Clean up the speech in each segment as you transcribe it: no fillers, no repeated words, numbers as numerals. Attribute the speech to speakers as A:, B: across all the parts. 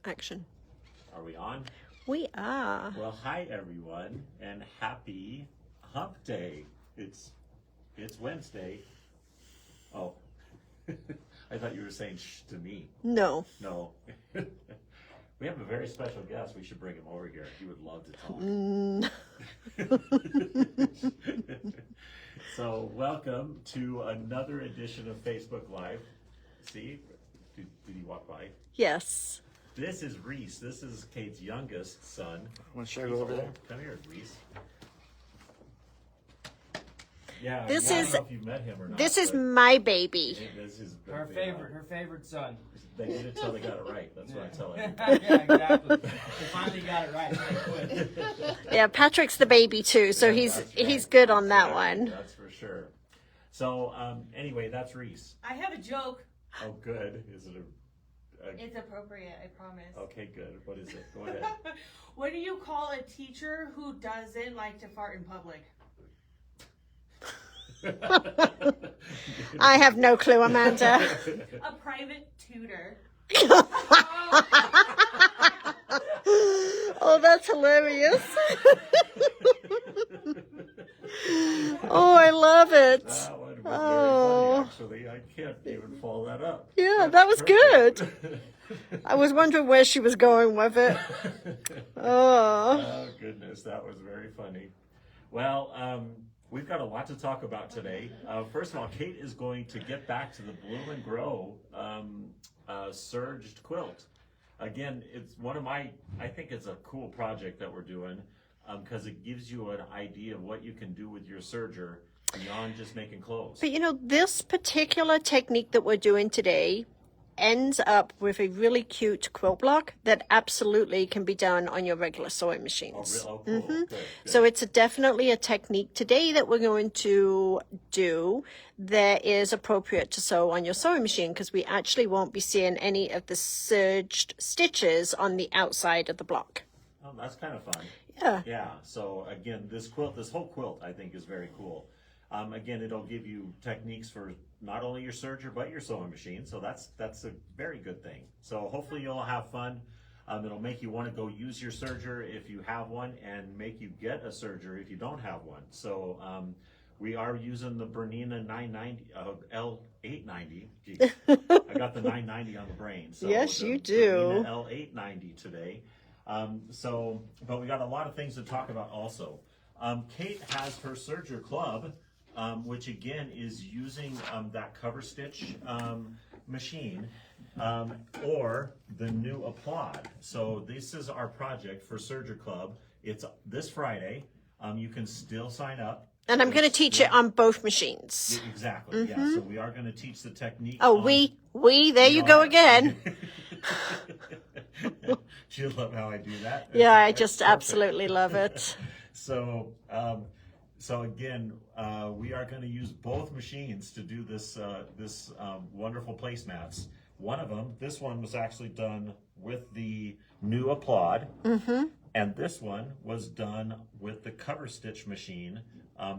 A: Action.
B: Are we on?
A: We are.
B: Well, hi everyone, and happy Hump Day. It's Wednesday. Oh, I thought you were saying shh to me.
A: No.
B: No. We have a very special guest. We should bring him over here. He would love to talk. So, welcome to another edition of Facebook Live. See? Did you walk by?
A: Yes.
B: This is Reese. This is Kate's youngest son.
C: Want to go over there?
B: Come here, Reese. Yeah,
A: This
B: I
A: is-
B: don't know if you've met him or not.
A: This is
B: but
A: my baby.
B: This is
C: Her favorite son.
B: They did it till they got it right. That's what I tell him.
C: Yeah, exactly. They finally got it right. They quit.
A: Yeah, Patrick's the baby too, so
B: Yeah,
A: he's
B: that's right.
A: he's good on that
B: Yeah,
A: one.
B: That's for sure. So anyway, that's Reese.
D: I have a joke.
B: Oh, good. Is it a?
D: It's appropriate, I promise.
B: Okay, good. What is it? Go ahead.
D: What do you call a teacher who doesn't like to fart in public?
A: I have no clue, Amanda.
D: A private tutor.
A: Oh, that's hilarious. Oh, I love it.
B: That one was
A: Oh.
B: very funny, actually. I can't even follow that up.
A: Yeah,
B: That's
A: that was
B: perfect.
A: good. I was wondering where she was going with it. Oh.
B: Oh, goodness, that was very funny. Well, we've got a lot to talk about today. First of all, Kate is going to get back to the Bloom and Grow serged quilt. Again, it's one of I think it's a cool project that we're doing because it gives you an idea of what you can do with your serger beyond just making clothes.
A: But you know, this particular technique that we're doing today ends up with a really cute quilt block that absolutely can be done on your regular sewing machines.
B: Oh, cool. Good, good.
A: So it's definitely a technique today that we're going to do that is appropriate to sew on your sewing machine because we actually won't be seeing any of the serged stitches on the outside of the block.
B: Oh, that's kind of fun.
A: Yeah.
B: Yeah. So again, this whole quilt, I think, is very cool. Again, it'll give you techniques for not only your serger but your sewing machine. So that's a very good thing. So hopefully you'll have fun. It'll make you want to go use your serger if you have one, and make you get a serger if you don't have one. So we are using the Bernina 990 L890. Geez, I got the 990 on the brain. So
A: Yes,
B: the
A: you do.
B: Bernina L890 today. But we got a lot of things to talk about also. Kate has her serger club, which again is using that cover stitch machine or the new applaud. So this is our project for Serger Club. It's this Friday. You can still sign up.
A: And I'm going to teach it on both machines.
B: Exactly. Yeah. So we are going to teach the technique.
A: Oh,
B: on-
A: we, there you go again.
B: Do you love how I do that?
A: Yeah, I
B: That's
A: just
B: perfect.
A: absolutely love it.
B: So, again, we are going to use both machines to do this wonderful placemats. One of them, this one was actually done with the new applaud, and this one was done with the cover stitch machine,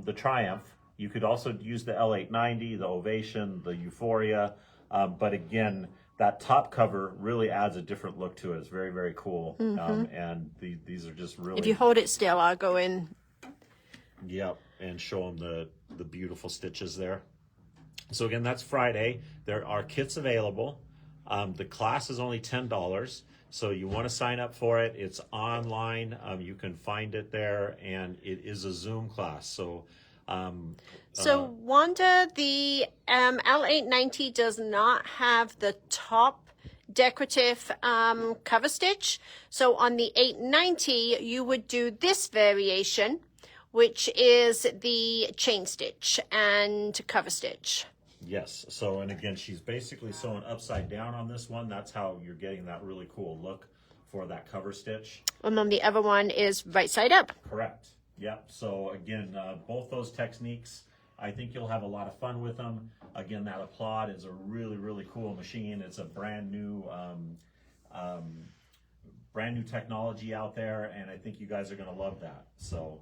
B: the Triumph. You could also use the L890, the Ovation, the Euphoria, but again, that top cover really adds a different look to it. It's very, very cool, and these are just really.
A: If you hold it still, I'll go in.
B: Yep, and show them the beautiful stitches there. So again, that's Friday. There are kits available. The class is only $10, so you want to sign up for it. It's online. You can find it there, and it is a Zoom class. So,
A: Wanda, the L890 does not have the top decorative cover stitch. So on the 890, you would do this variation, which is the chain stitch and cover stitch.
B: yes. So, and again, she's basically sewing upside down on this one. That's how you're getting that really cool look for that cover stitch.
A: And then the other one is right side up.
B: Correct. Yep. So again, both those techniques, I think you'll have a lot of fun with them. Again, that applaud is a really, really cool machine. It's a brand new technology out there, and I think you guys are going to love that. So,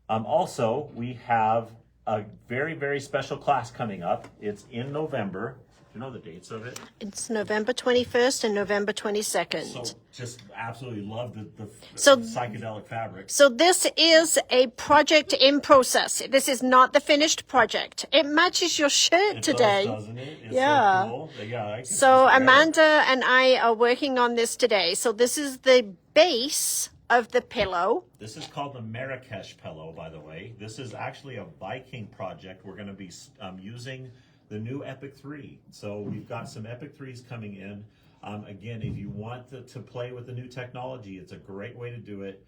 B: also we have a very, very special class coming up. It's in November. you know the dates of it?
A: It's November 21st and November 22nd.
B: So just absolutely love the
A: So-
B: psychedelic fabrics.
A: So this is a project in process. This is not the finished project. It matches your shirt
B: It
A: today.
B: does, doesn't it? It's
A: Yeah.
B: so cool. Yeah. I can
A: So
B: just wear it.
A: Amanda and I are working on this today. So this is the base of the pillow.
B: This is called the Marrakesh pillow, by the way. This is actually a Viking project. We're going to be using the new Epic 3. So we've got some Epic 3s coming in. Again, if you want to play with the new technology, it's a great way to do it.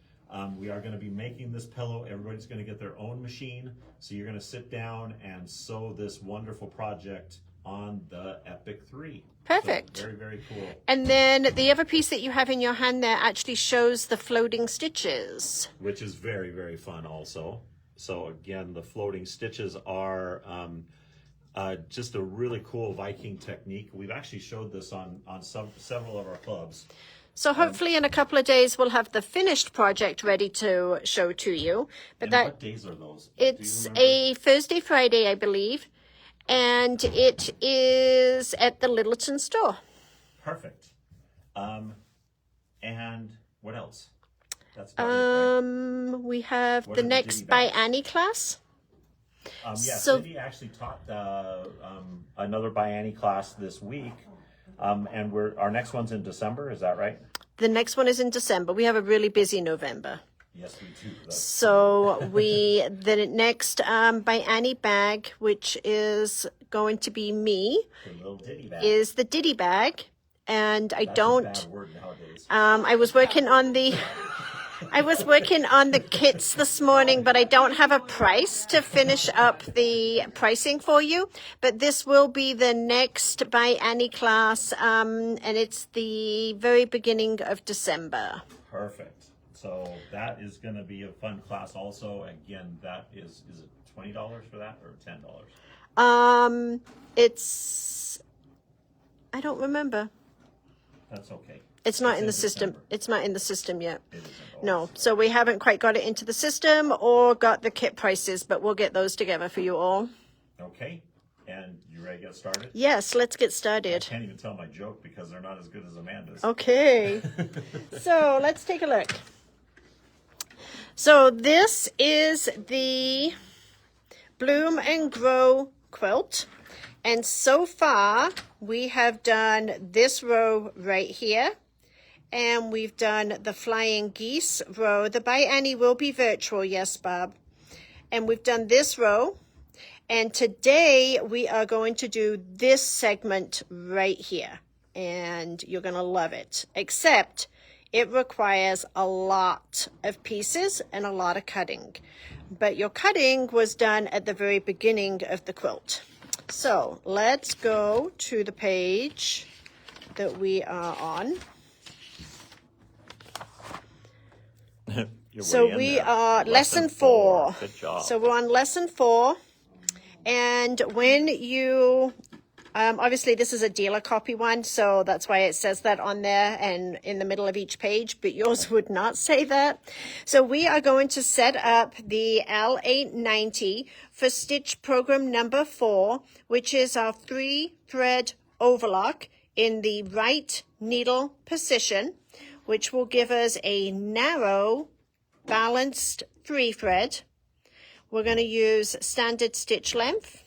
B: We are going to be making this pillow. Everybody's going to get their own machine. So you're going to sit down and sew this wonderful project on the Epic 3.
A: Perfect.
B: So very, very cool.
A: And then the other piece that you have in your hand there actually shows the floating stitches.
B: Which is very, very fun also. So again, the floating stitches are just a really cool Viking technique. We've actually showed this on several of our clubs.
A: So hopefully in a couple of days we'll have the finished project ready to show to you. But
B: And what days are those?
A: it's
B: Do you remember?
A: a Thursday, Friday, I believe. And it is at the Littleton store.
B: Perfect. And what else? That's about it, right?
A: We have
B: What
A: the
B: are the
A: next
B: ditty
A: by
B: bags?
A: Annie class.
B: Yeah,
A: so-
B: Cindy actually taught another by Annie class this week. And our next one's in December, is that right?
A: The next one is in December. We have a really busy November.
B: Yes, we do.
A: So the next by Annie bag, which is going to be me,
B: The little ditty bag.
A: is the Diddy bag. And I
B: That's
A: don't,
B: a bad word nowadays.
A: I was working on the kits this morning, but I don't have a price to finish up the pricing for you. But this will be the next by Annie class, and it's the very beginning of December.
B: Perfect. So that is going to be a fun class also. Again, that is it $20 for that or $10?
A: I don't remember.
B: That's okay.
A: It's not in the system.
B: December.
A: It's not in the system yet.
B: It isn't. Oh,
A: No, so we haven't quite got it into the system or got the kit prices, but we'll get those together for you all.
B: Okay. And you ready to get started?
A: Yes, let's get
B: I
A: started.
B: can't even tell my joke because they're not as good as Amanda's.
A: Okay. So let's take a look. So this is the Bloom and Grow quilt. And so far, we have done this row right here. And we've done the Flying Geese row. The by Annie will be virtual, yes, Bob. And we've done this row. And today we are going to do this segment right here. And you're going to love it. Except it requires a lot of pieces and a lot of cutting. But your cutting was done at the very beginning of the quilt. So let's go to the page that we are on.
B: You're
A: So
B: way in
A: we
B: there.
A: are lesson 4.
B: Good job.
A: So we're on lesson 4. And when you, obviously this is a dealer copy one, so that's why it says that on there and in the middle of each page, but yours would not say that. So we are going to set up the L890 for stitch program number 4, which is our 3-thread overlock in the right needle position, which will give us a narrow, balanced 3-thread. We're going to use standard stitch length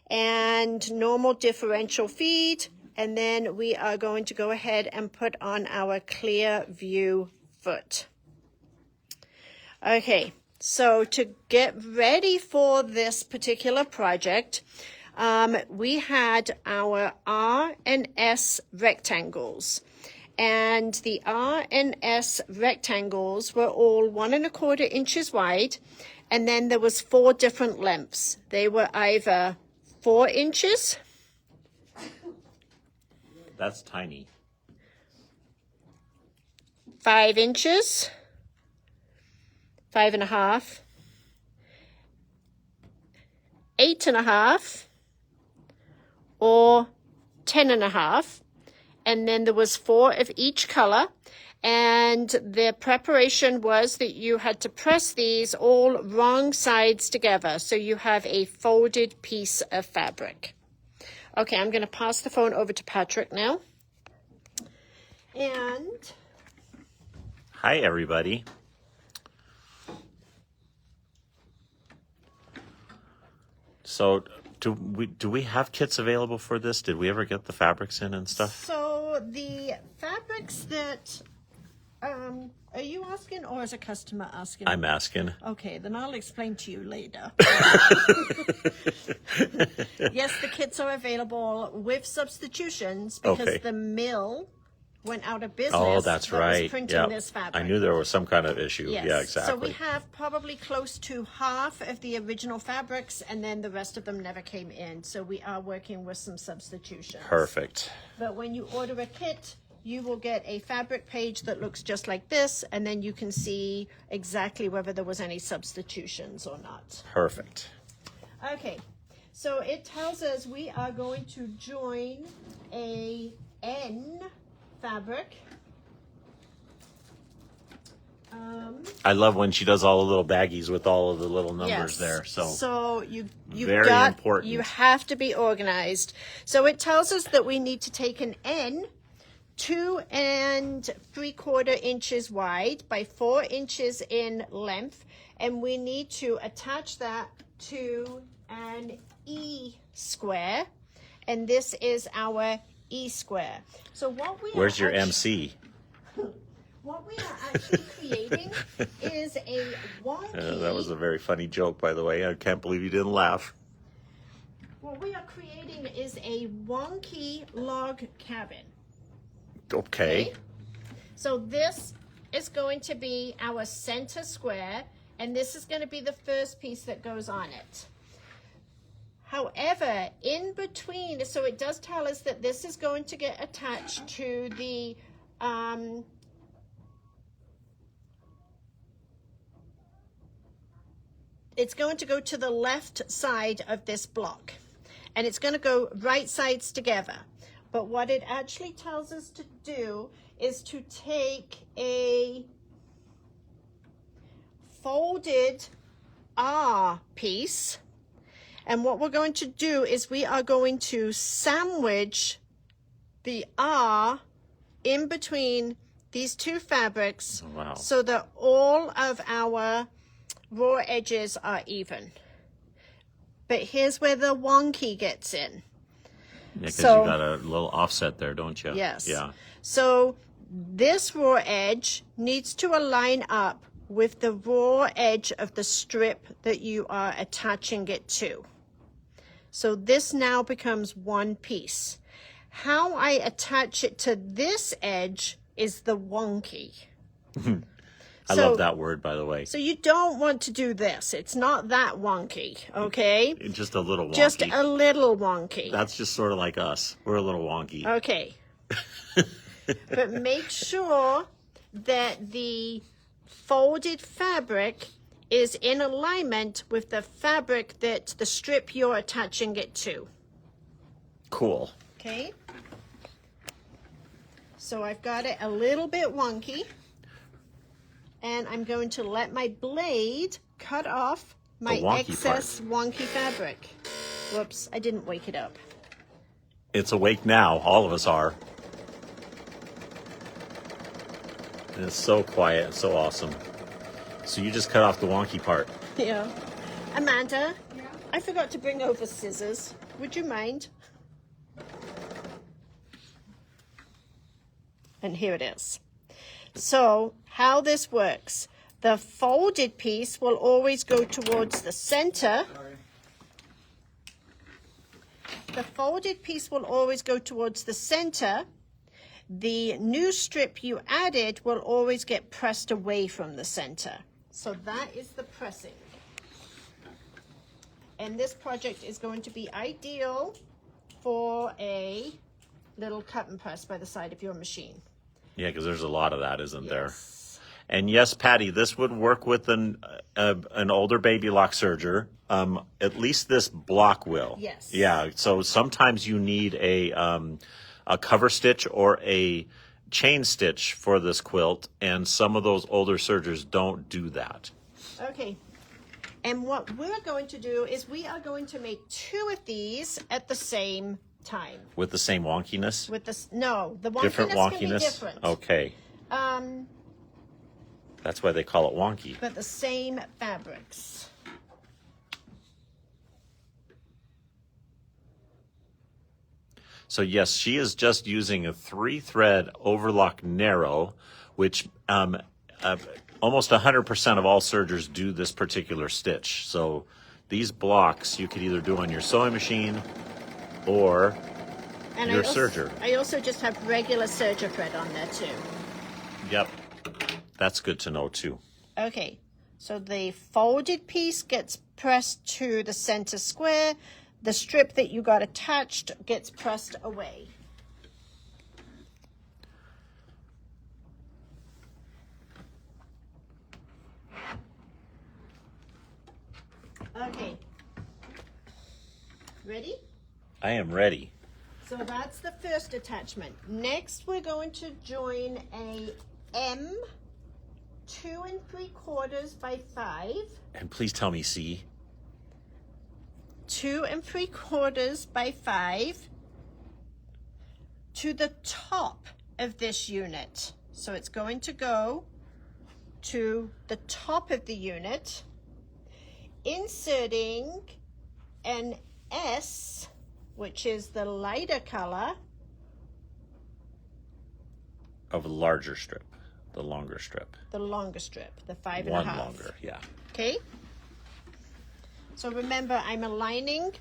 A: and normal differential feed. And then we are going to go ahead and put on our clear view foot. Okay, so to get ready for this particular project, we had our R and S rectangles. And the R and S rectangles were all 1 1/4 inches wide. And then there was 4 different lengths. They were either 4 inches.
B: That's tiny.
A: 5 inches. 5.5. 8.5. Or 10.5. And then there was 4 of each color. And the preparation was that you had to press these all wrong sides together. So you have a folded piece of fabric. Okay, I'm going to pass the phone over to Patrick now. And
B: Hi, everybody. So, do we have kits available for this? Did we ever get the fabrics in and stuff?
A: so the fabrics that, are you asking or is a customer asking?
B: I'm asking.
A: Okay, then I'll explain to you later. Yes, the kits are available with substitutions because
B: Okay.
A: the mill went out of business.
B: Oh, that's
A: that was
B: right.
A: printing
B: Yeah,
A: this fabric.
B: I knew there was some kind of issue.
A: Yes.
B: Yeah, exactly.
A: So we have probably close to half of the original fabrics, and then the rest of them never came in. So we are working with some substitutions.
B: Perfect.
A: But when you order a kit, you will get a fabric page that looks just like this, and then you can see exactly whether there was any substitutions or not.
B: Perfect.
A: Okay, so it tells us we are going to join a N fabric.
B: I love when she does all the little baggies with all of the little numbers
A: Yes.
B: there. So
A: you
B: very
A: got,
B: important.
A: You have to be organized. So it tells us that we need to take an N 2 3/4 inches wide by 4 inches in length, and we need to attach that to an E square, and this is our E square. So what we
B: where's
A: are
B: your
A: actu-
B: MC?
A: What we are actually creating is a wonky.
B: That was a very funny joke, by the way. I can't believe you didn't laugh.
A: What we are creating is a wonky log cabin.
B: Okay.
A: So this is going to be our center square, and this is going to be the first piece that goes on it. However, in between, so it does tell us that this is going to get attached to the it's going to go to the left side of this block, and it's going to go right sides together. But what it actually tells us to do is to take a folded R piece, and what we're going to do is we are going to sandwich the R in between these two fabrics.
B: Wow.
A: So that all of our raw edges are even. But here's where the wonky gets in.
B: Yeah, because
A: So-
B: you got a little offset there, don't you?
A: Yes.
B: Yeah.
A: So this raw edge needs to align up with the raw edge of the strip that you are attaching it to. So this now becomes one piece. How I attach it to this edge is the wonky.
B: I
A: So-
B: love that word, by the way.
A: So you don't want to do this. It's not that wonky, okay?
B: Just a little wonky.
A: Just a little wonky.
B: That's just sort of like us. We're a little wonky.
A: Okay. But make sure that the folded fabric is in alignment with the fabric that the strip you're attaching it to.
B: Cool.
A: Okay? So I've got it a little bit wonky. And I'm going to let my blade cut off my
B: wonky
A: excess wonky fabric. Whoops, I didn't wake it up.
B: It's awake now. All of us are. And it's so quiet and so awesome. So you just cut off the wonky part.
A: Yeah. Amanda, I forgot to bring over scissors. Would you mind? And here it is. So how this works, the folded piece will always go towards the center. The folded piece will always go towards the center. The new strip you added will always get pressed away from the center. So that is the pressing. And this project is going to be ideal for a little cut and press by the side of your machine.
B: Yeah, because there's a lot of that, isn't there?
A: Yes.
B: And yes, Patty, this would work with an older baby lock serger. At least this block will.
A: Yes.
B: Yeah. So sometimes you need a cover stitch or a chain stitch for this quilt, and some of those older sergers don't do that.
A: Okay. And what we're going to do is we are going to make 2 of these at the same time.
B: With the same wonkiness?
A: With the no, the wonkiness
B: Different
A: can be
B: wonkiness?
A: different.
B: Okay. That's why they call it wonky.
A: But the same fabrics.
B: So yes, she is just using a 3-thread overlock narrow, which almost 100% of all sergers do this particular stitch. So these blocks you could either do on your sewing machine or
A: And
B: your serger.
A: I also just have regular serger thread on there too.
B: Yep, that's good to know too.
A: Okay, so the folded piece gets pressed to the center square. The strip that you got attached gets pressed away. Okay. Ready?
B: I am ready.
A: So that's the first attachment. Next, we're going to join a M 2 3/4 by 5.
B: And please tell me C.
A: 2 3/4 by 5 to the top of this unit. So it's going to go to the top of the unit, inserting an S, which is the lighter color,
B: Of a larger strip, the longer strip.
A: the longer strip, the 5
B: One
A: 1/2.
B: longer, yeah.
A: Okay? So remember, I'm aligning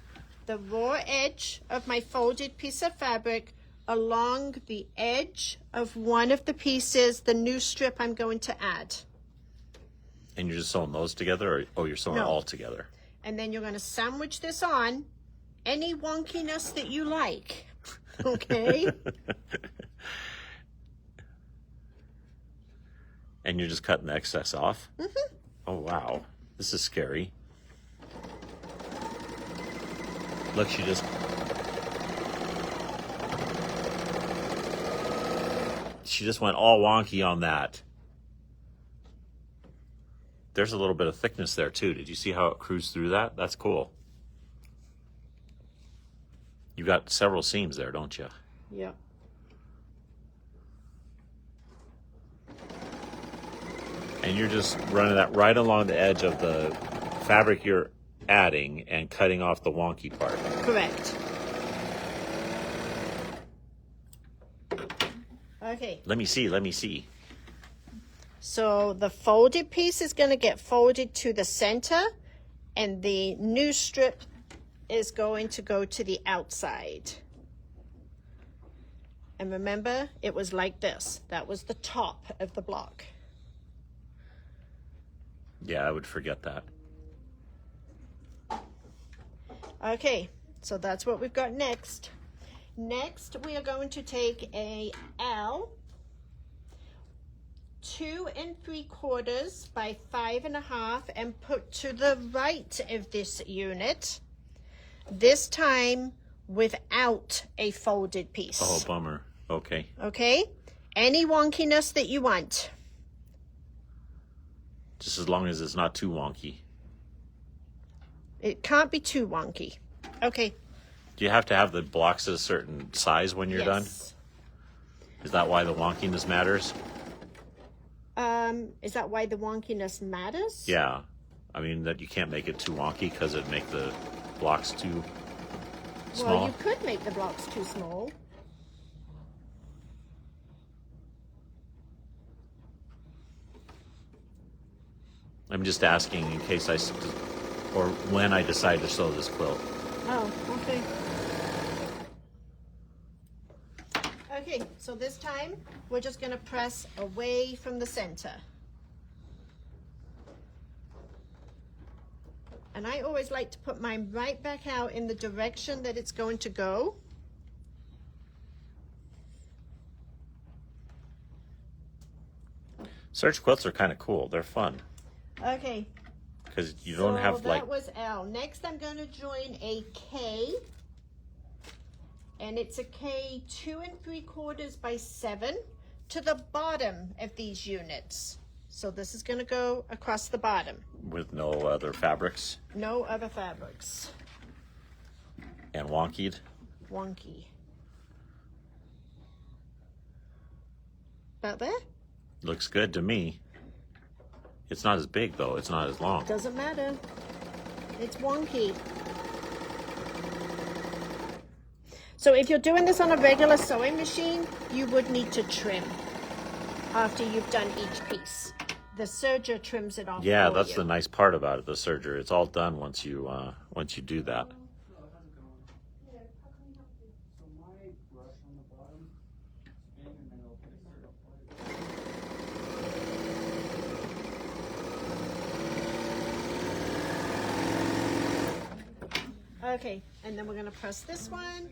A: the raw edge of my folded piece of fabric along the edge of one of the pieces, the new strip I'm going to add.
B: And you're just sewing those together, or you're sewing it
A: No.
B: all together?
A: And then you're going to sandwich this on any wonkiness that you like. Okay?
B: And you're just cutting the excess off? Mm-hmm. Oh, wow. This is scary. Look, she just went all wonky on that. There's a little bit of thickness there too. Did you see how it cruised through that? That's cool. You've got several seams there, don't you?
A: Yeah.
B: And you're just running that right along the edge of the fabric you're adding and cutting off the wonky part.
A: Correct. Okay.
B: Let me see.
A: So the folded piece is going to get folded to the center, and the new strip is going to go to the outside. And remember, it was like this. That was the top of the block.
B: Yeah, I would forget that.
A: Okay, so that's what we've got next. Next, we are going to take a L 2 3/4 by 5 1/2 and put to the right of this unit. This time without a folded piece.
B: Oh, bummer. Okay.
A: Okay? Any wonkiness that you want.
B: Just as long as it's not too wonky.
A: It can't be too wonky. Okay.
B: Do you have to have the blocks at a certain size when you're done?
A: Yes.
B: Is that why the wonkiness matters?
A: Is that why the wonkiness matters?
B: Yeah. I mean, that you can't make it too wonky because it'd make the blocks too small.
A: Well, you could make the blocks too small.
B: I'm just asking in case or when I decide to sew this quilt.
A: Oh, okay. Okay, so this time we're just going to press away from the center. And I always like to put mine right back out in the direction that it's going to go.
B: Serge quilts are kind of cool. They're fun
A: Okay.
B: because you don't have
A: that
B: like
A: was L. Next I'm going to join a K. And it's a K 2 3/4 by 7 to the bottom of these units. So this is going to go across the bottom.
B: with no other fabrics
A: No other fabrics.
B: and wonkied.
A: wonky. About there?
B: Looks good to me. It's not as big though. It's not as long.
A: Doesn't matter. It's wonky. So if you're doing this on a regular sewing machine, you would need to trim after you've done each piece. The serger trims it off.
B: Yeah,
A: for
B: that's
A: you.
B: the nice part about it, the serger. It's all done once you do that.
C: So my brush on the bottom, spin and then it'll put it
A: Okay, and then we're gonna press this one.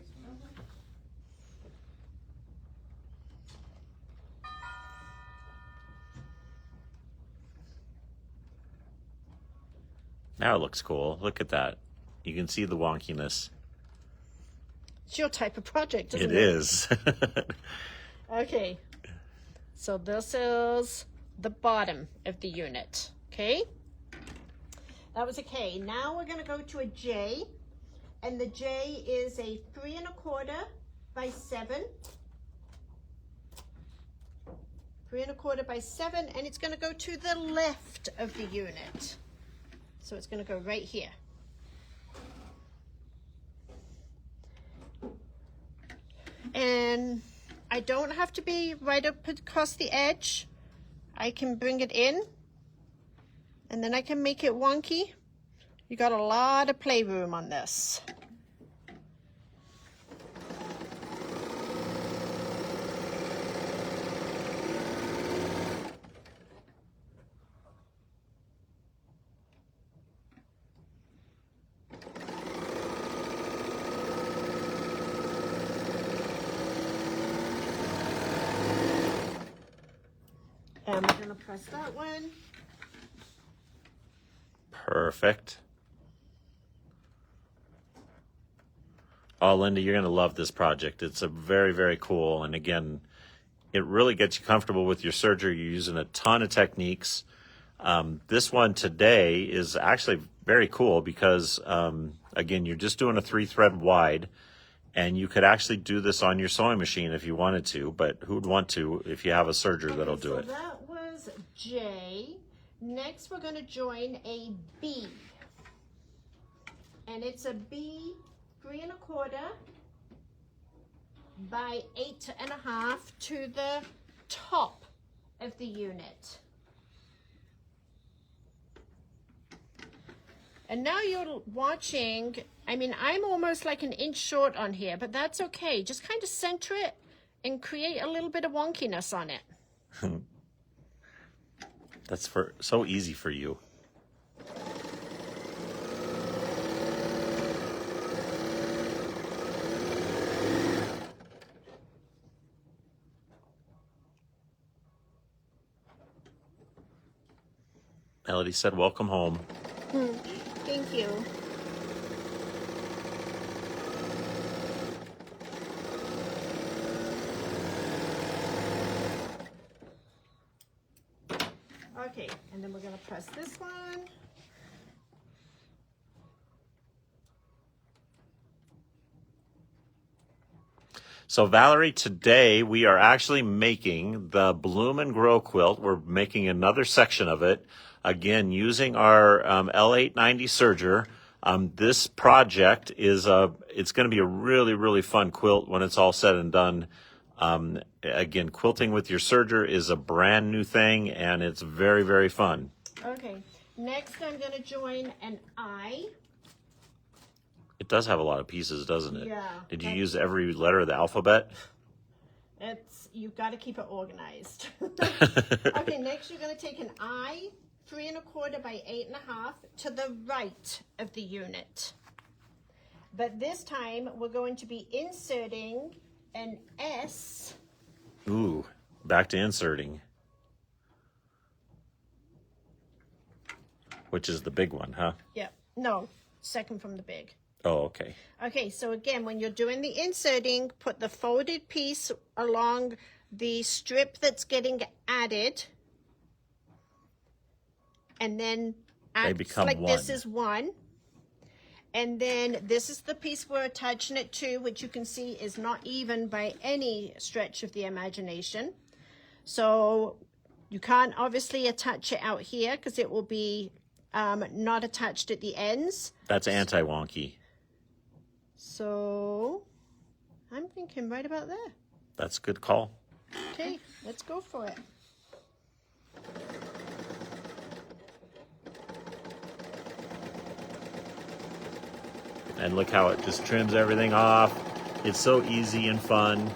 B: Now it looks cool. Look at that. You can see the wonkiness.
A: It's your type of project, isn't
B: It
A: it?
B: is.
A: Okay, so this is the bottom of the unit, okay? That was a K. Now we're gonna go to a J, and the J is a 3 1/4 by 7. 3 1/4 by 7, and it's gonna go to the left of the unit. So it's gonna go right here. And I don't have to be right up across the edge. I can bring it in, and then I can make it wonky. You got a lot of playroom on this. And we're gonna press that one.
B: Perfect. Oh, Linda, you're going to love this project. It's a very, very cool. And again, it really gets you comfortable with your serger. You're using a ton of techniques. This one today is actually very cool because, again, you're just doing a 3-thread wide. And you could actually do this on your sewing machine if you wanted to, but who'd want to if you have a serger that'll do it?
A: So that was J. Next, we're going to join a B. And it's a B 3 1/4 by 8 1/2 to the top of the unit. And now you're watching, I mean, I'm almost like an inch short on here, but that's okay. Just kind of center it and create a little bit of wonkiness on it.
B: That's so easy for you. Melody said, welcome home.
A: Thank you. Okay, and then we're going to press this one.
B: So Valerie, today we are actually making the Bloom and Grow quilt. We're making another section of it. Again, using our L890 serger. This project is it's going to be a really, really fun quilt when it's all said and done. Again, quilting with your serger is a brand new thing, and it's very, very fun.
A: Okay, next I'm going to join an I.
B: It does have a lot of pieces, doesn't it?
A: Yeah.
B: Did you use every letter of the alphabet?
A: You've got to keep it organized. Okay, next you're going to take an I, 3 1/4 by 8 1/2 to the right of the unit. But this time we're going to be inserting an S.
B: Ooh, back to inserting. Which is the big one, huh?
A: Yep. No, second from the big.
B: Oh, okay.
A: Okay, so again, when you're doing the inserting, put the folded piece along the strip that's getting added. And then act
B: become
A: like this
B: one.
A: is one. And then this is the piece we're attaching it to, which you can see is not even by any stretch of the imagination. So you can't obviously attach it out here because it will be not attached at the ends.
B: That's anti-wonky.
A: So I'm thinking right about there.
B: That's a good call.
A: Okay, let's go for it.
B: And look how it just trims everything off. It's so easy and fun.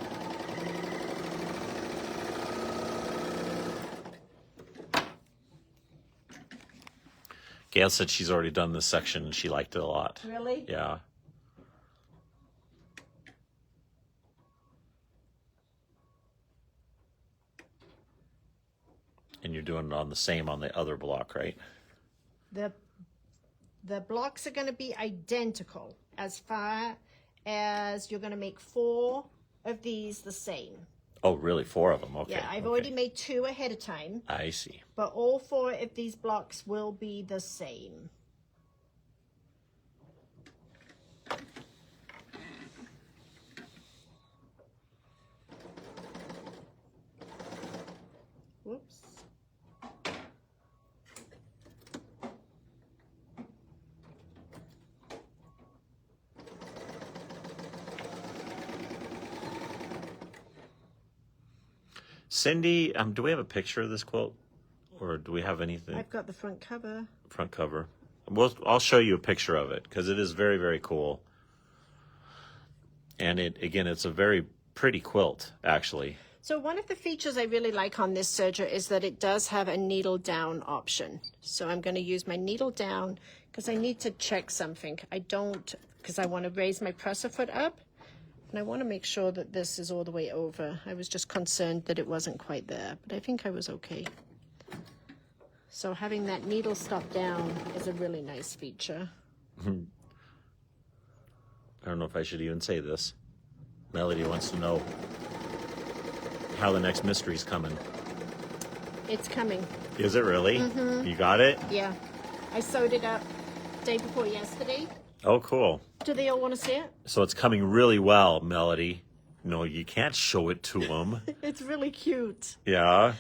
B: Gail said she's already done this section and she liked it a lot.
A: Really?
B: Yeah. And you're doing it on the same on the other block, right?
A: The blocks are going to be identical as far as you're going to make 4 of these the same.
B: Oh, really? 4 of them? Okay.
A: Yeah, I've already made 2 ahead of time,
B: I see.
A: but all 4 of these blocks will be the same. Whoops.
B: Cindy, do we have a picture of this quilt? Or do we have anything?
A: I've got the front cover.
B: Front cover. I'll show you a picture of it because it is very, very cool. And it's a very pretty quilt, actually.
A: So one of the features I really like on this serger is that it does have a needle down option. So I'm going to use my needle down because I need to check something. Because I want to raise my presser foot up. And I want to make sure that this is all the way over. I was just concerned that it wasn't quite there, but I think I was okay. So having that needle stop down is a really nice feature.
B: I don't know if I should even say this. Melody wants to know how the next mystery's coming.
A: It's coming.
B: Is it really? Mm-hmm. You got it?
A: Yeah. I sewed it up day before yesterday.
B: Oh, cool.
A: Do they all want to see it?
B: So it's coming really well, Melody. No, you can't show it to them.
A: It's really cute.
B: Yeah.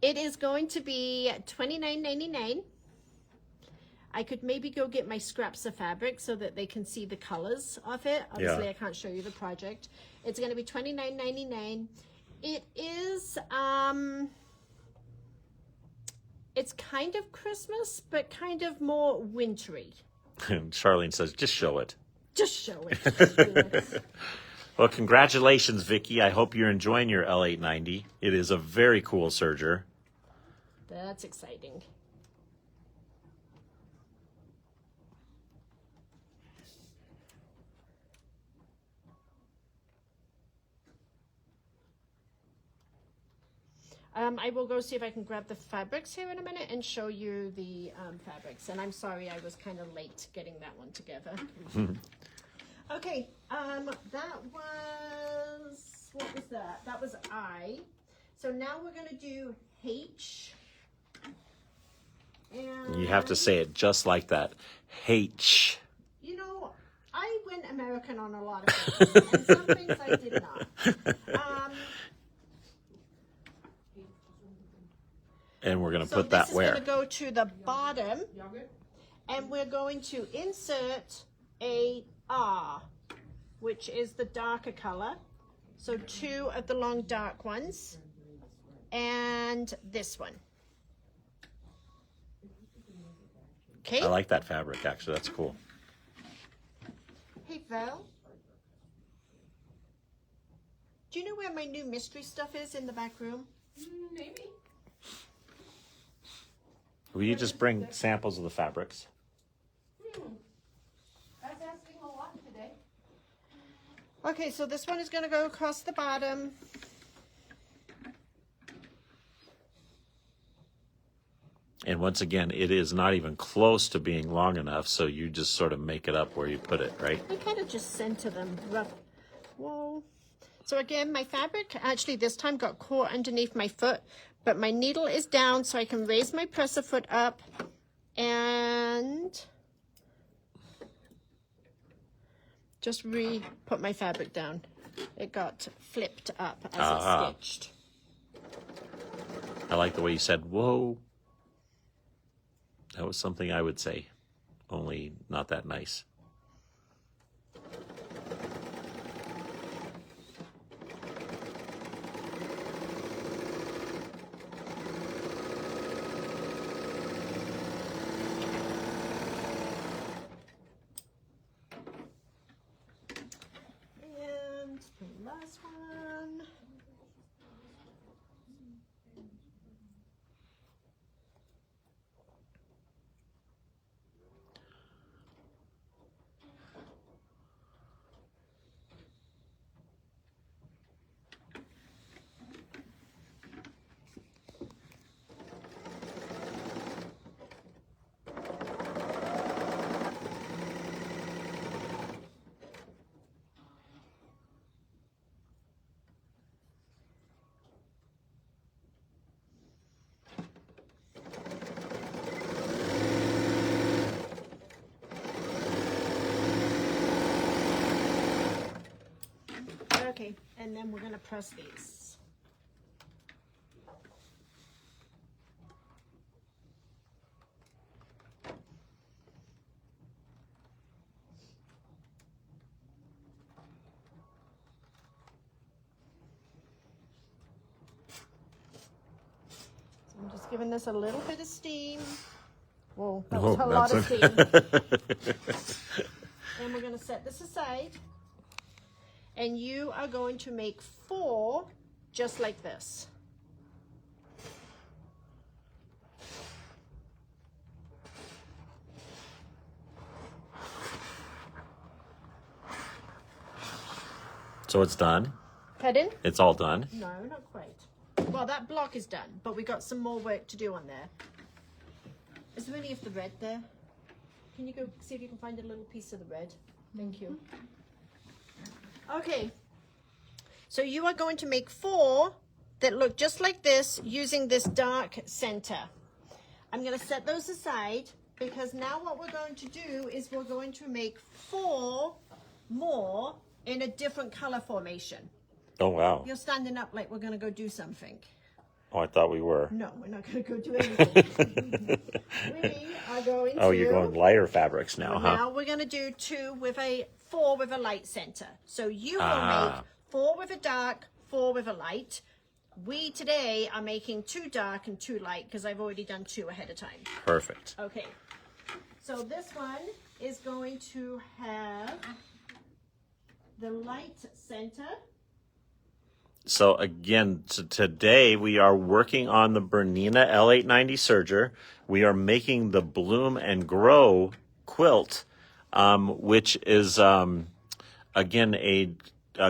A: It is going to be $29.99. I could maybe go get my scraps of fabric so that they can see the colors of it. Obviously, I can't show you the project. It's going to be $29.99. It is, it's kind of Christmas, but kind of more wintry.
B: And Charlene says, just show it.
A: Just show it.
B: Well, congratulations, Vicki. I hope you're enjoying your L890. It is a very cool serger.
A: That's exciting. I will go see if I can grab the fabrics here in a minute and show you the fabrics. And I'm sorry I was kind of late getting that one together. Okay, that was, what was that? That was I. So now we're going to do H. And
B: You have to say it just like that. H.
A: You know, I went American on a lot of things, and some things I did not.
B: And we're going to
A: So
B: put that
A: this is
B: where?
A: going to go to the bottom, and we're going to insert a R, which is the darker color. So 2 of the long dark ones, and this one. Okay.
B: I like that fabric, actually. That's cool.
A: Hey, Val. Do you know where my new mystery stuff is in the back room?
D: Maybe.
B: Will you just bring samples of the fabrics?
D: That's asking a lot today.
A: Okay, so this one is going to go across the bottom.
B: And once again, it is not even close to being long enough, so you just sort of make it up where you put it, right?
A: I kind of just center them rough. Whoa. So again, my fabric actually this time got caught underneath my foot, but my needle is down so I can raise my presser foot up and Just put my fabric down. It got flipped up as it stitched.
E: I like the way you said, whoa. That was something I would say, only not that nice.
A: And the last one. Okay, and then we're going to press these. So I'm just giving this a little bit of steam. Whoa, that was a lot of steam. And we're going to set this aside. And you are going to make 4 just like this.
E: So it's done?
A: Pardon?
E: It's all done?
A: No, not quite. Well, that block is done, but we got some more work to do on there. Is there any of the red there? Can you go see if you can find a little piece of the red? Thank you. Okay, so you are going to make 4 that look just like this using this dark center. I'm going to set those aside because now what we're going to do is we're going to make 4 more in a different color formation.
E: Oh, wow.
A: You're standing up like we're going to go do something.
E: Oh, I thought we were.
A: No, we're not going to go do anything. We are going to...
E: Oh, you're going lighter fabrics now, huh?
A: Now we're going to do 4 with a light center. So you will make 4 with a dark, 4 with a light. We today are making 2 dark and 2 light because I've already done 2 ahead of time.
E: Perfect.
A: Okay. So this one is going to have the light center.
E: So again, today we are working on the Bernina L890 serger. We are making the Bloom and Grow quilt, which is, again, a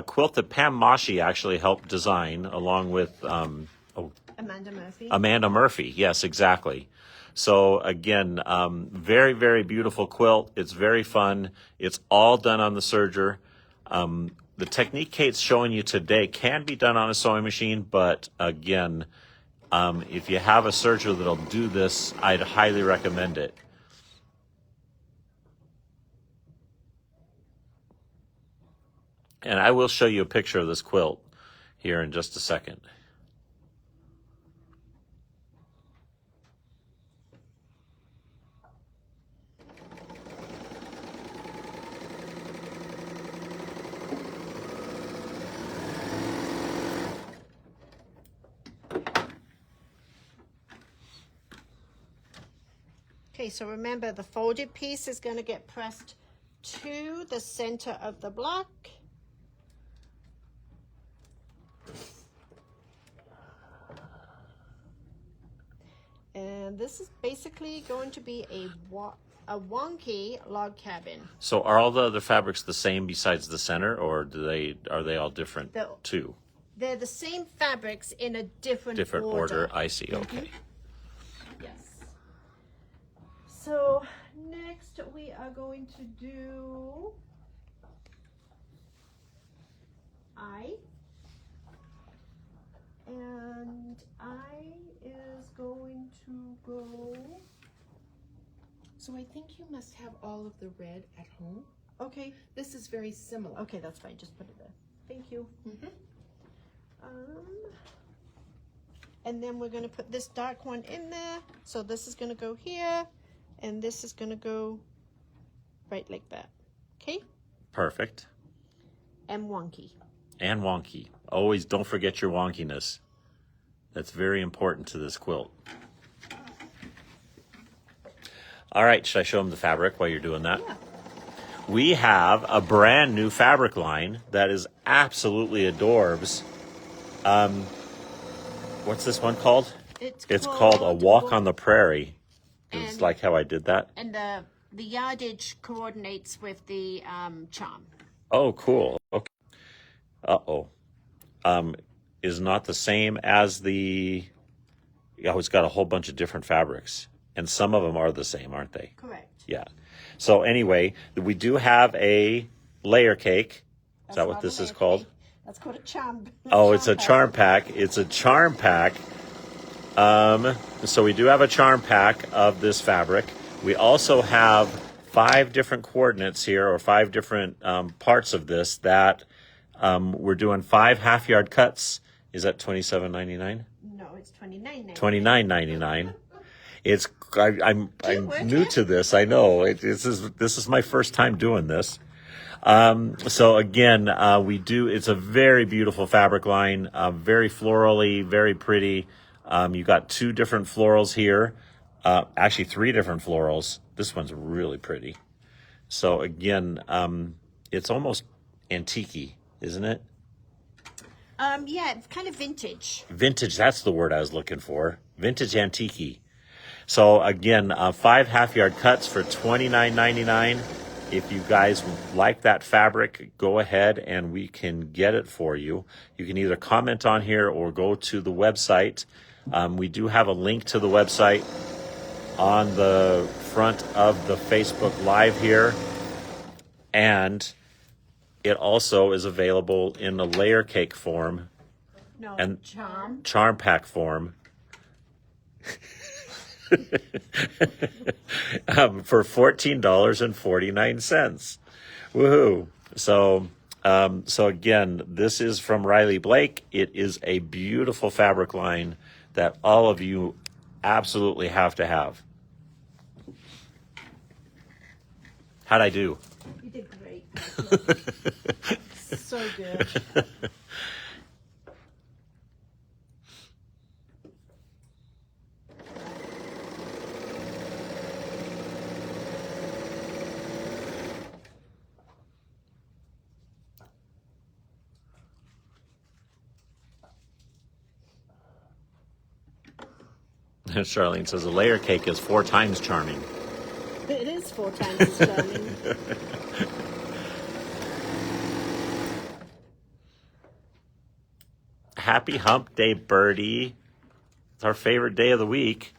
E: quilt that Pam Mashi actually helped design along with
A: Amanda Murphy.
E: Amanda Murphy. Yes, exactly. So again, very, very beautiful quilt. It's very fun. It's all done on the serger. The technique Kate's showing you today can be done on a sewing machine, but again, if you have a serger that'll do this, I'd highly recommend it. And I will show you a picture of this quilt here in just a second.
A: Okay, so remember the folded piece is going to get pressed to the center of the block. And this is basically going to be a wonky log cabin.
E: So are all the other fabrics the same besides the center, or are they all different too?
A: They're the same fabrics in a different
E: order. I see. Okay.
A: Yes. So next we are going to do and I is going to go.
F: So I think you must have all of the red at home.
A: Okay.
F: This is very similar.
A: Okay, that's fine. Just put it there. Thank you. And then we're going to put this dark one in there. So this is going to go here, and this is going to go right like that. Okay?
E: Perfect.
A: And wonky.
E: And wonky. Always don't forget your wonkiness. That's very important to this quilt. All right, should I show them the fabric while you're doing that?
A: Yeah.
E: We have a brand new fabric line that is absolutely adorbs. What's this one called? It's called A Walk on the Prairie. It's
A: And-
E: like how I did that.
A: And the yardage coordinates with the charm.
E: Oh, cool. Okay. Uh-oh. Is not the same as the... Oh, it's got a whole bunch of different fabrics. And some of them are the same, aren't they?
A: Correct.
E: Yeah. So anyway, we do have a layer cake. Is that what this is called?
A: That's called a charm.
E: Oh, it's a charm pack. It's a charm pack. So we do have a charm pack of this fabric. We also have 5 different coordinates here, or 5 different parts of this that we're doing 5 half-yard cuts. Is that $27.99?
A: No, it's $29.99.
E: $29.99. It's I'm
A: weren't
E: new
A: you?
E: to this. I know this is my first time doing this. So again, it's a very beautiful fabric line, very florally, very pretty. You got 2 different florals here, actually 3 different florals. This one's really pretty. So again, it's almost antique-y, isn't it?
A: Yeah, it's kind of vintage.
E: Vintage, that's the word I was looking for. Vintage antique-y. So again, 5 half-yard cuts for $29.99. If you guys like that fabric, go ahead and we can get it for you. You can either comment on here or go to the website. We do have a link to the website on the front of the Facebook Live here. And it also is available in a layer cake form
A: No,
E: and
A: charm.
E: charm pack form. For $14.49. Woohoo. So again, this is from Riley Blake. It is a beautiful fabric line that all of you absolutely have to have. How'd I do?
A: You did great. So good.
E: Charlene says a layer cake is 4 times charming.
A: It is 4 times as charming.
E: Happy Hump Day, Birdie. It's our favorite day of the week.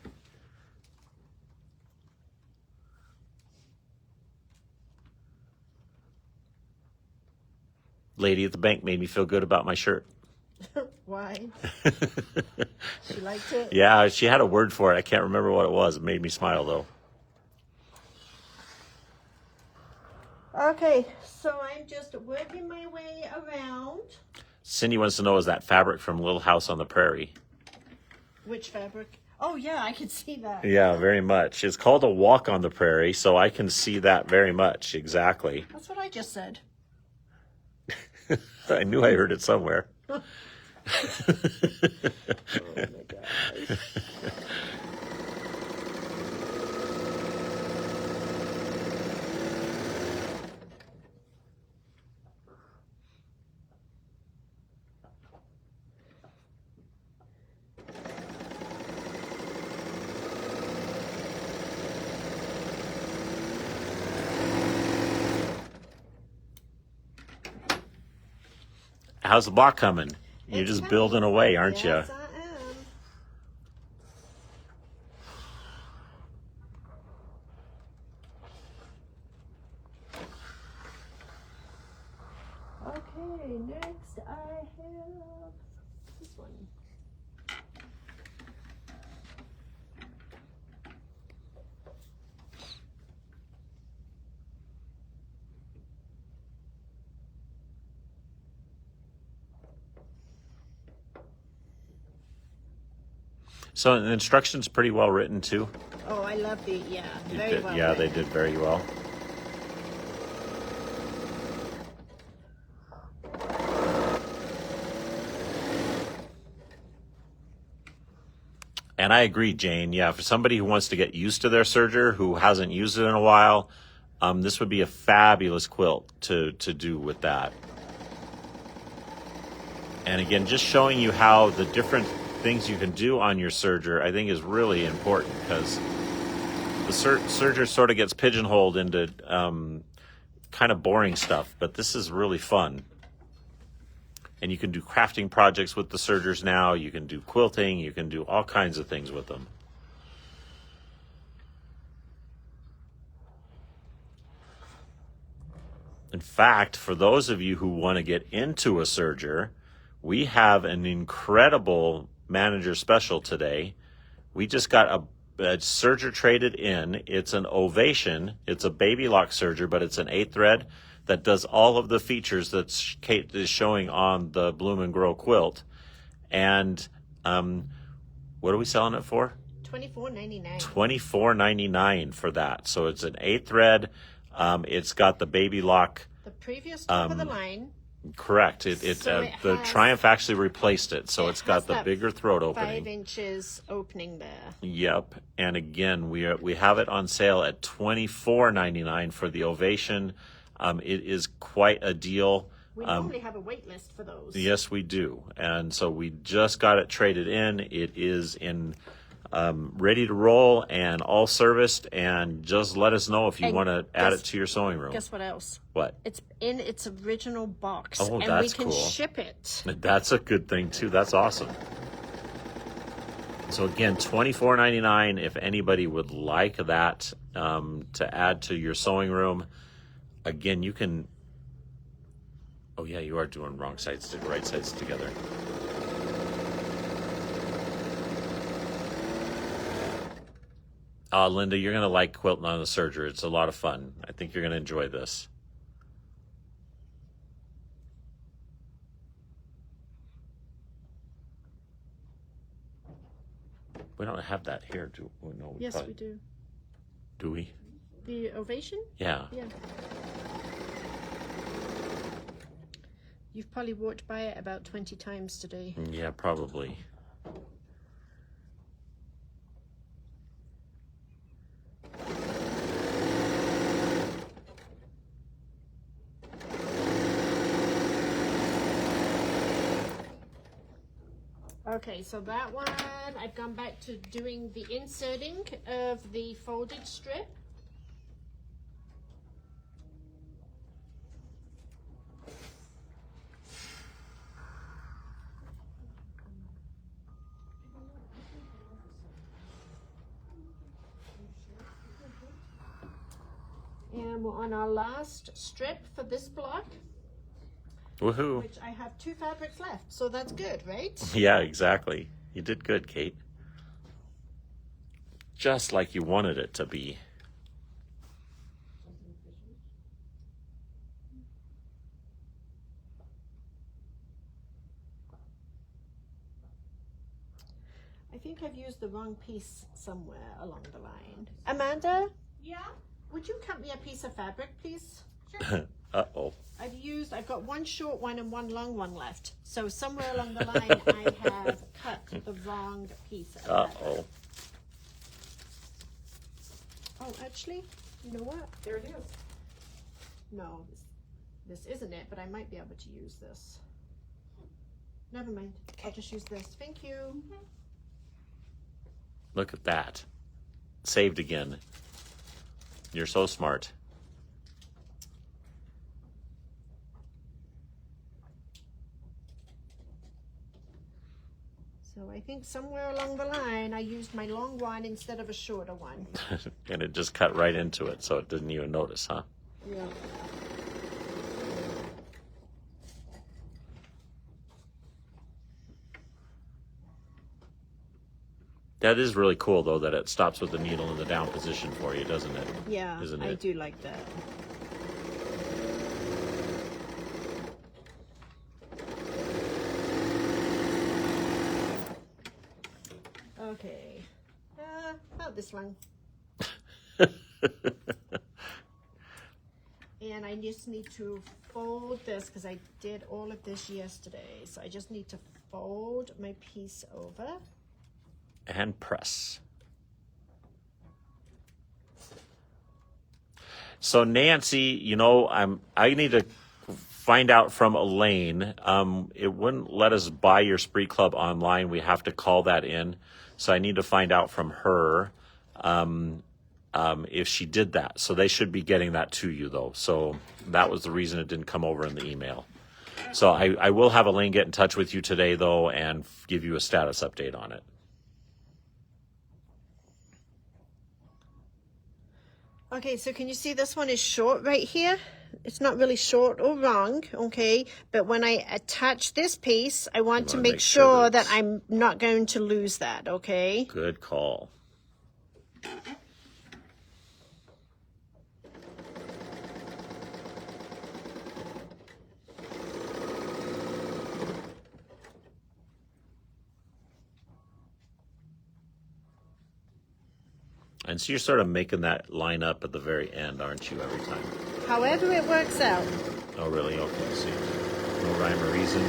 E: Lady at the bank made me feel good about my shirt.
A: Why? She liked it?
E: Yeah, she had a word for it. I can't remember what it was. It made me smile, though.
A: Okay, so I'm just working my way around.
E: Cindy wants to know, is that fabric from Little House on the Prairie?
A: Which fabric? Oh, yeah, I can see that.
E: Yeah, very much. It's called A Walk on the Prairie, so I can see that very much. Exactly.
A: That's what I just said.
E: I knew I heard it somewhere.
A: Oh, my gosh.
E: How's the block coming? You're
A: It's
E: just
A: coming.
E: building away, aren't
A: Yes,
E: you?
A: I am. Okay, next I have this one.
E: So the instructions pretty well written too.
A: Oh, I love the,
E: You
A: very
E: did-
A: well.
E: yeah, they
A: written.
E: did very well. And I agree, Jane. Yeah, for somebody who wants to get used to their serger, who hasn't used it in a while, this would be a fabulous quilt to do with that. And again, just showing you how the different things you can do on your serger, I think is really important, because the serger sort of gets pigeonholed into kind of boring stuff, but this is really fun. And you can do crafting projects with the sergers now. You can do quilting. You can do all kinds of things with them. In fact, for those of you who want to get into a serger, we have an incredible manager special today. We just got a serger traded in. It's an Ovation. It's a baby lock serger, but it's an 8-thread that does all of the features that Kate is showing on the Bloom and Grow quilt. And what are we selling it for?
A: $24.99.
E: $24.99 for that. So it's an 8-thread. It's got the baby lock.
A: The previous top of the line.
E: Correct.
A: So
E: The
A: has-
E: Triumph actually replaced it, so
A: It
E: it's got
A: has
E: the
A: that
E: bigger throat
A: 5
E: opening.
A: inches opening there.
E: Yep. And again, we have it on sale at $24.99 for the Ovation. It is quite a deal.
A: We normally have a wait list for those.
E: Yes, we do. And so we just got it traded in. It is in ready to roll and all serviced. And just let us know if you
A: And
E: want to add it
A: guess-
E: to your sewing room.
A: Guess what else?
E: What?
A: It's in its original box.
E: Oh,
A: and
E: that's
A: we can
E: cool.
A: ship it.
E: That's a good thing too. That's awesome. So again, $24.99 if anybody would like that to add to your sewing room. Again, you can. Oh yeah, you are doing wrong sides to right sides together. Linda, you're gonna like quilting on the serger. It's a lot of fun. I think you're gonna enjoy this. We don't have that here, do we? No,
A: Yes,
E: probably-
A: we do.
E: Do we?
A: The Ovation?
E: Yeah.
A: Yeah. You've probably walked by it about 20 times today.
E: Yeah, probably.
A: Okay, so that one, I've gone back to doing the inserting of the folded strip. And we're on our last strip for this block,
E: Woohoo.
A: which I have 2 fabrics left, so that's good, right?
E: Yeah, exactly. You did good, Kate. Just like you wanted it to be.
A: I think I've used the wrong piece somewhere along the line. Amanda,
D: Yeah?
A: would you cut me a piece of fabric, please?
E: Uh-oh.
A: I've got one short one and one long one left. So somewhere along the line, I have cut the wrong piece of fabric.
E: Uh-oh.
A: Oh, actually, you know what? There it is. No, this isn't it, but I might be able to use this. Never mind. I'll just use this. Thank you.
E: Look at that. Saved again. You're so smart.
A: So I think somewhere along the line, I used my long one instead of a shorter one.
E: And it just cut right into it, so it didn't even notice, huh?
A: Yeah.
E: That is really cool, though, that it stops with the needle in the down position for you, doesn't it?
A: Yeah,
E: Isn't
A: I
E: it?
A: do like that. Okay. About this long. And I just need to fold this because I did all of this yesterday. So I just need to fold my piece over.
E: And press. So Nancy, you know, I need to find out from Elaine. It wouldn't let us buy your Spree Club online. We have to call that in. So I need to find out from her if she did that. So they should be getting that to you, though. So that was the reason it didn't come over in the email. So I will have Elaine get in touch with you today, though, and give you a status update on it.
A: Okay, so can you see this one is short right here? It's not really short or wrong, okay? But when I attach this piece, I want to make sure that I'm not going to lose that, okay?
E: Good call. And so you're sort of making that line up at the very end, aren't you, every time?
A: However it works out.
E: Oh, really? Okay, see. No rhyme or reason.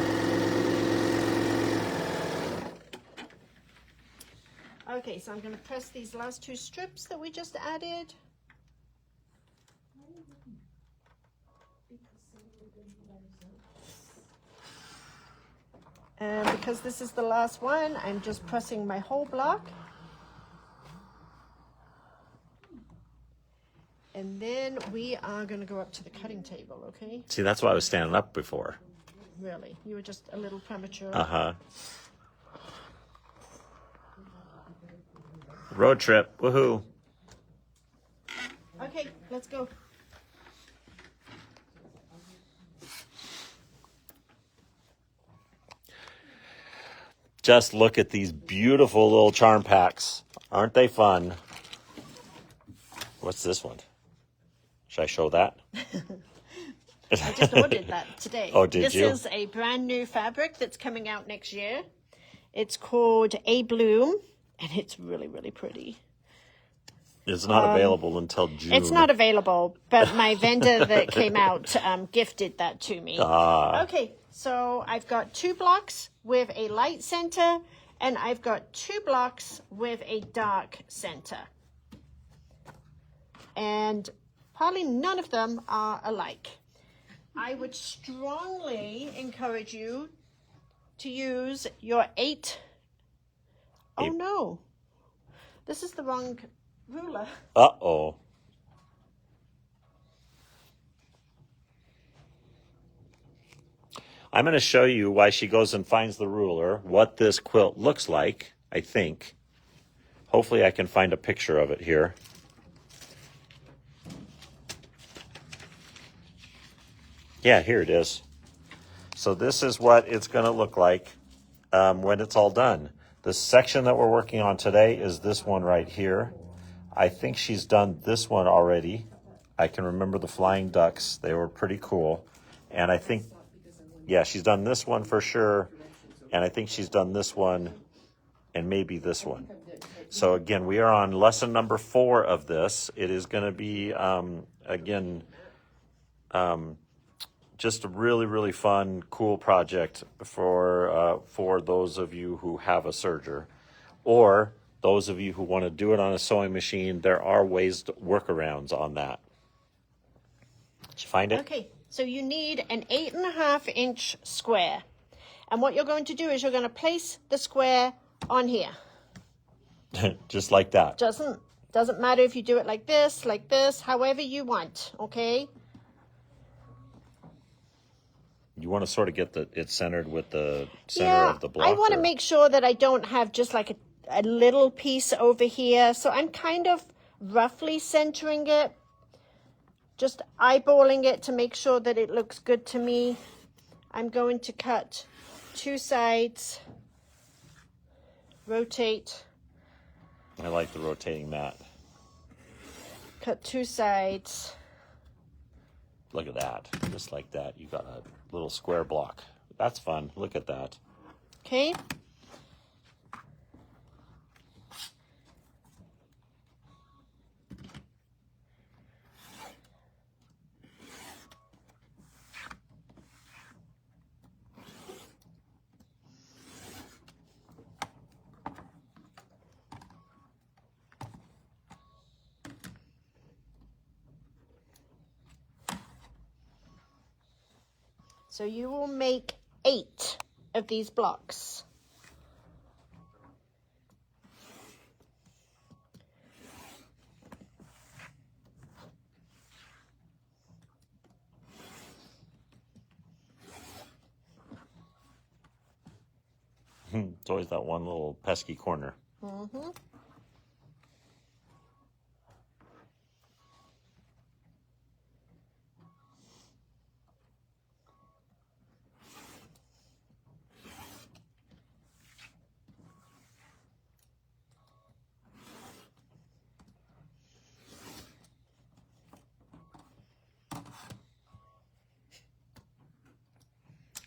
A: Okay, so I'm going to press these last two strips that we just added. And because this is the last one, I'm just pressing my whole block. And then we are going to go up to the cutting table, okay?
E: See, that's why I was standing up before.
A: Really? You were just a little premature.
E: Uh-huh. Road trip. Woohoo.
A: Okay, let's go.
E: Just look at these beautiful little charm packs. Aren't they fun? What's this one? Should I show that?
A: I just ordered that today.
E: Oh, did you?
A: This is a brand new fabric that's coming out next year. It's called A Bloom, and it's really, really pretty.
E: It's not available until June.
A: It's not available, but my vendor that came out gifted that to me. Okay, so I've got 2 blocks with a light center, and I've got 2 blocks with a dark center. And probably none of them are alike. I would strongly encourage you to use your 8. Oh no, this is the wrong ruler.
E: Uh-oh. I'm going to show you why she goes and finds the ruler, what this quilt looks like, I think. Hopefully I can find a picture of it here. Yeah, here it is. So this is what it's going to look like when it's all done. The section that we're working on today is this one right here. I think she's done this one already. I can remember the flying ducks. They were pretty cool. And I think, yeah, she's done this one for sure. And I think she's done this one and maybe this one. So again, we are on lesson number 4 of this. It is going to be, just a really, really fun, cool project for those of you who have a serger, or those of you who want to do it on a sewing machine. There are workarounds on that. Did you find it?
A: Okay, so you need an 8.5-inch square. And what you're going to do is you're going to place the square on here.
E: Just like that.
A: Doesn't matter if you do it like this, however you want, okay?
E: You want to sort of get it centered with the center of the block?
A: I want to make sure that I don't have just like a little piece over here. So I'm kind of roughly centering it, just eyeballing it to make sure that it looks good to me. I'm going to cut 2 sides, rotate.
E: I like the rotating mat.
A: Cut 2 sides.
E: Look at that. Just like that. You got a little square block. That's fun. Look at that.
A: Okay. So you will make 8 of these blocks.
E: It's always that one little pesky corner.
A: Mm-hmm.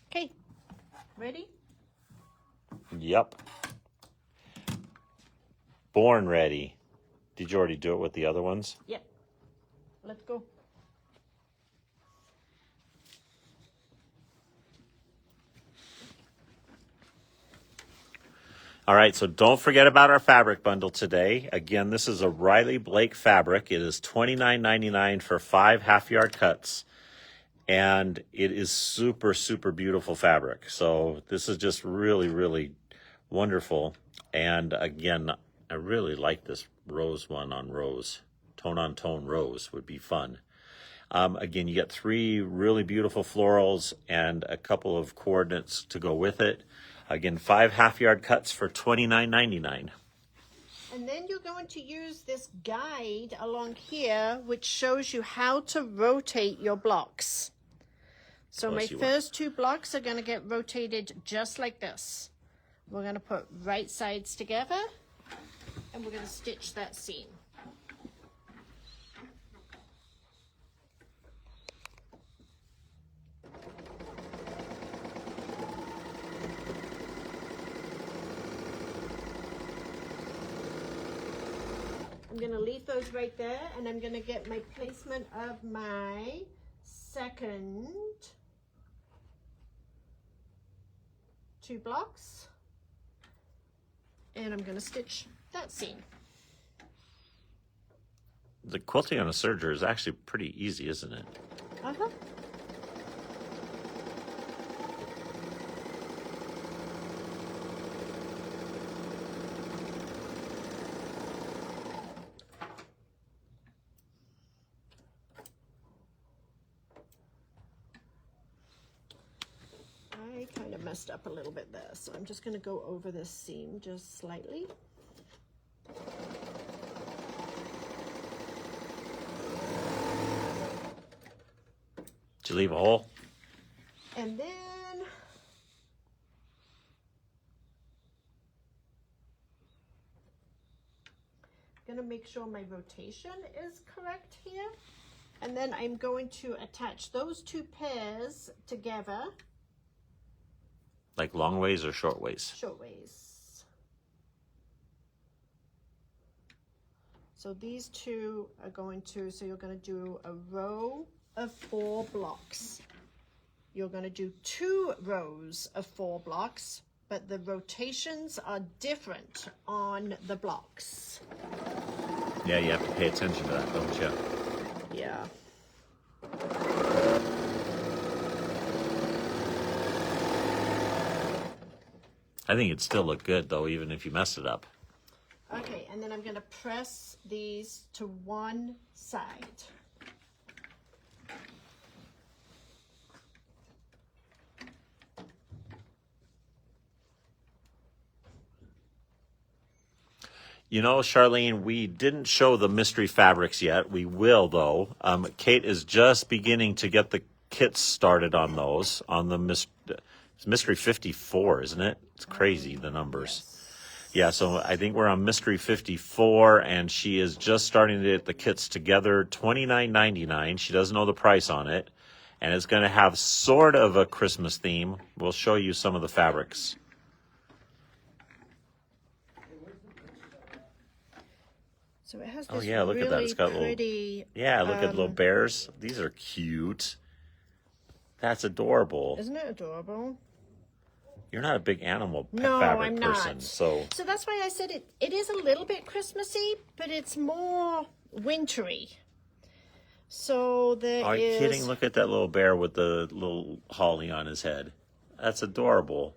A: Okay, ready?
E: Yep. Born ready. Did you already do it with the other ones?
A: Yep. Let's go.
E: All right, so don't forget about our fabric bundle today. Again, this is a Riley Blake fabric. It is $29.99 for 5 half-yard cuts. And it is super, super beautiful fabric. So this is just really, really wonderful. And again, I really like this rose one on rose. Tone on tone rose would be fun. Again, you get 3 really beautiful florals and a couple of coordinates to go with it. Again, 5 half-yard cuts for $29.99.
A: And then you're going to use this guide along here, which shows you how to rotate your blocks. So my first 2 blocks are going to get rotated just like this. We're going to put right sides together, and we're going to stitch that seam. I'm going to leave those right there, and I'm going to get my placement of my second 2 blocks, and I'm going to stitch that seam.
E: The quilting on a serger is actually pretty easy, isn't it?
A: Uh-huh. I kind of messed up a little bit there, so I'm just going to go over this seam just slightly.
E: Did you leave a hole?
A: And then I'm going to make sure my rotation is correct here. And then I'm going to attach those 2 pairs together.
E: Like long ways or short ways?
A: Short ways. So these 2 are going to, so you're going to do a row of 4 blocks. You're going to do 2 rows of 4 blocks, but the rotations are different on the blocks.
E: Yeah, you have to pay attention to that, don't you?
A: Yeah.
E: I think it'd still look good, though, even if you mess it up.
A: Okay, and then I'm going to press these to one side.
E: You know, Charlene, we didn't show the mystery fabrics yet. We will, though. Kate is just beginning to get the kits started on those, on the Mystery 54, isn't it? It's crazy, the numbers.
A: Yes.
E: Yeah, so I think we're on Mystery 54, and she is just starting to get the kits together, $29.99. She doesn't know the price on it, and it's going to have sort of a Christmas theme. We'll show you some of the fabrics.
A: So it has this
E: Oh, yeah, look
A: really
E: at that. It's got
A: pretty,
E: Yeah, look at little bears. These are cute. That's adorable.
A: Isn't it adorable?
E: You're not a big animal
A: No,
E: fabric
A: I'm
E: person,
A: not.
E: so
A: So that's why I said it is a little bit Christmassy, but it's more wintry. So there
E: Are you
A: is.
E: kidding? Look at that little bear with the little holly on his head. That's adorable.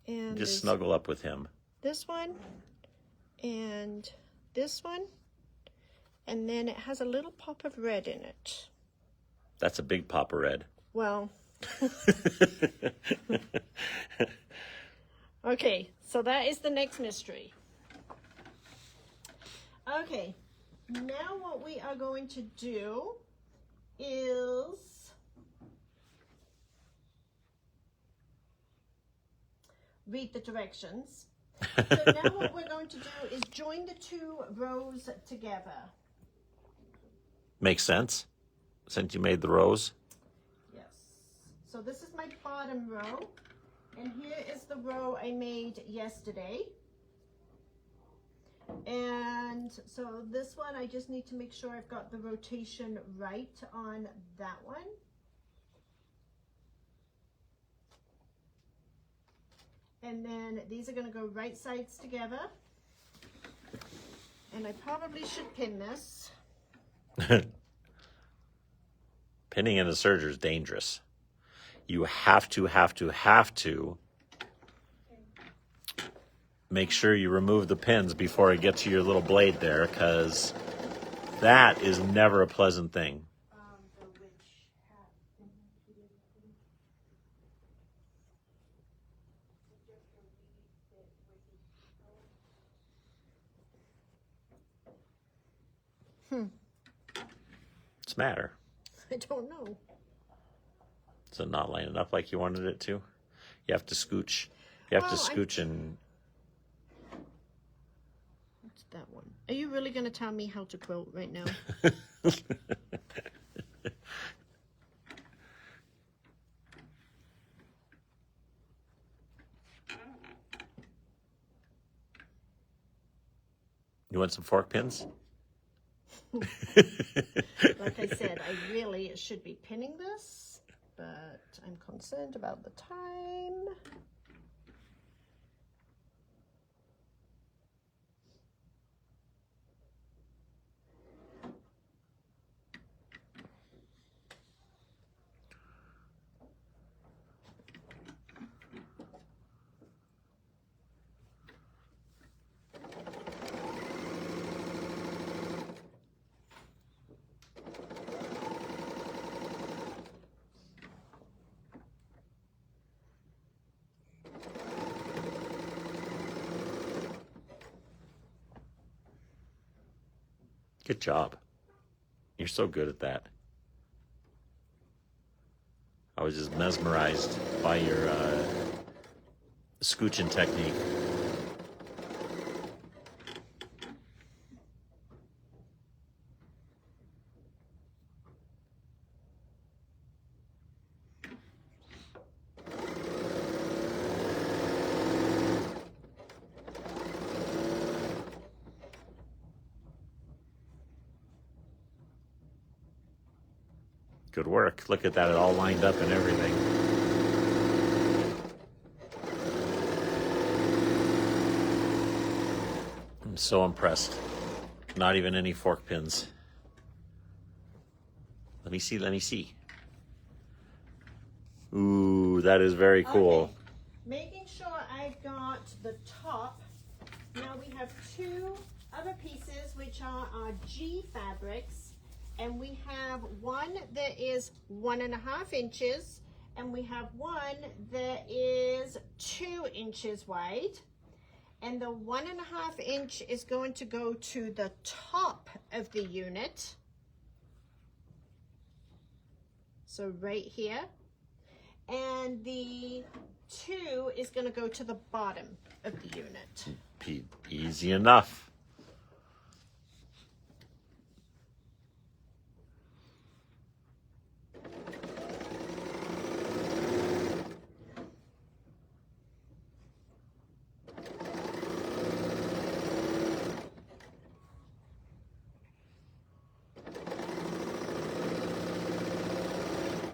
A: And
E: Just
A: there's
E: snuggle up with him.
A: this one and this one. And then it has a little pop of red in it.
E: That's a big pop of red.
A: Well. Okay, so that is the next mystery. Okay, now what we are going to do is read the directions. So now what we're going to do is join the two rows together.
E: Makes sense, since you made the rows.
A: Yes. So this is my bottom row, and here is the row I made yesterday. And so this one, I just need to make sure I've got the rotation right on that one. And then these are going to go right sides together. And I probably should pin this.
E: Pinning in a serger is dangerous. You have to make sure you remove the pins before it gets to your little blade there, because that is never a pleasant thing. What's the matter?
A: I don't know.
E: Is it not lining up like you wanted it to? You have to scooch. You have to
A: Oh,
E: scooch and...
A: What's that one? Are you really going to tell me how to quilt right now?
E: You want some fork pins?
A: Like I said, I really should be pinning this, but I'm concerned about the time.
E: Good job. You're so good at that. I was just mesmerized by your scooching technique. Good work. Look at that, it all lined up and everything. I'm so impressed. Not even any fork pins. Let me see, let me see. Ooh, that is very cool.
A: Okay. Making sure I've got the top. Now we have two other pieces, which are our G fabrics. And we have one that is 1.5 inches, and we have one that is 2 inches wide. And the 1.5 inch is going to go to the top of the unit. So right here. And the 2 is going to go to the bottom of the unit.
E: Easy enough.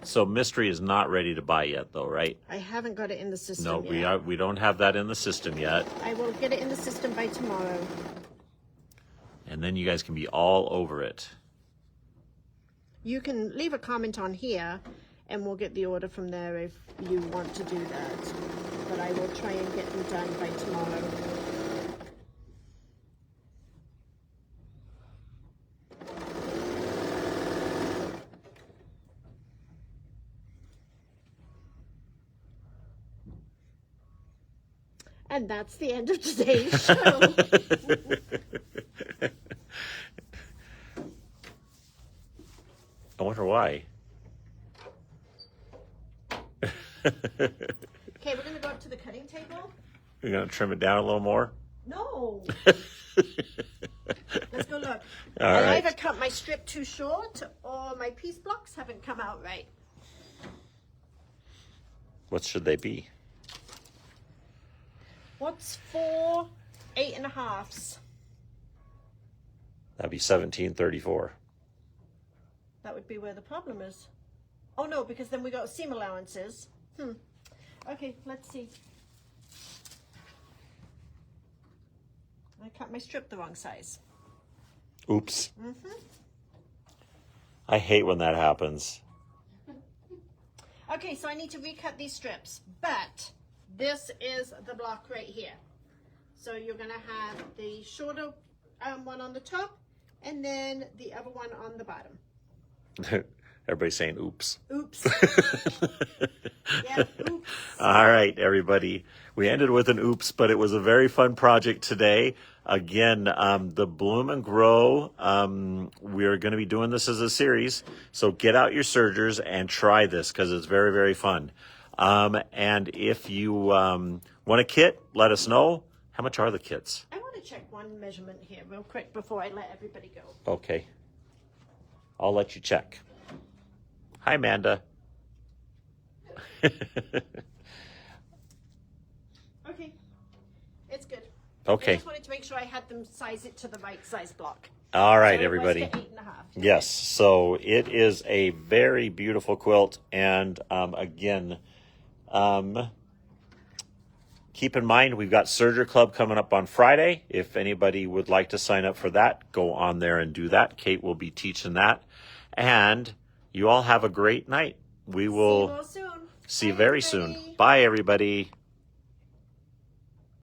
E: So Mystery is not ready to buy yet, though, right?
A: I haven't got it in the system
E: No,
A: yet.
E: we don't have that in the system yet.
A: I will get it in the system by tomorrow.
E: And then you guys can be all over it.
A: you can leave a comment on here and we'll get the order from there if you want to do that. But I will try and get them done by tomorrow. And that's the end of today's show.
E: I wonder why.
A: Okay, we're going to go up to the cutting table.
E: You're going to trim it down a little more?
A: No. Let's go look.
E: All
A: I
E: right.
A: either cut my strip too short or my piece blocks haven't come out right.
E: What should they be?
A: What's 4 8.5s?
E: That'd be 1734.
A: That would be where the problem is. Oh no, because then we got seam allowances. Okay, let's see. I cut my strip the wrong size.
E: Oops. I hate when that happens.
A: Okay, so I need to recut these strips, but this is the block right here. So you're gonna have the shorter one on the top and then the other one on the bottom.
E: Everybody's saying oops.
A: Oops. Yeah, oops.
E: All right, everybody. We ended with an oops, but it was a very fun project today. Again, the Bloom and Grow, we're going to be doing this as a series. So get out your sergers and try this because it's very, very fun. And if you want a kit, let us know. How much are the kits?
A: I want to check one measurement here real quick before I let everybody go.
E: Okay. I'll let you check. Hi, Amanda.
A: Okay, it's good.
E: Okay.
A: I just wanted to make sure I had them size it to the right size block.
E: All right,
A: So it was
E: everybody.
A: to 8.5.
E: Yes, so it is a very beautiful quilt, and again, keep in mind we've got Serger Club coming up on Friday. If anybody would like to sign up for that, go on there and do that. Kate will be teaching that, and you all have a great night. We will
A: See you all soon.
E: see you
A: Bye,
E: very
A: everybody.
E: soon. Bye, everybody.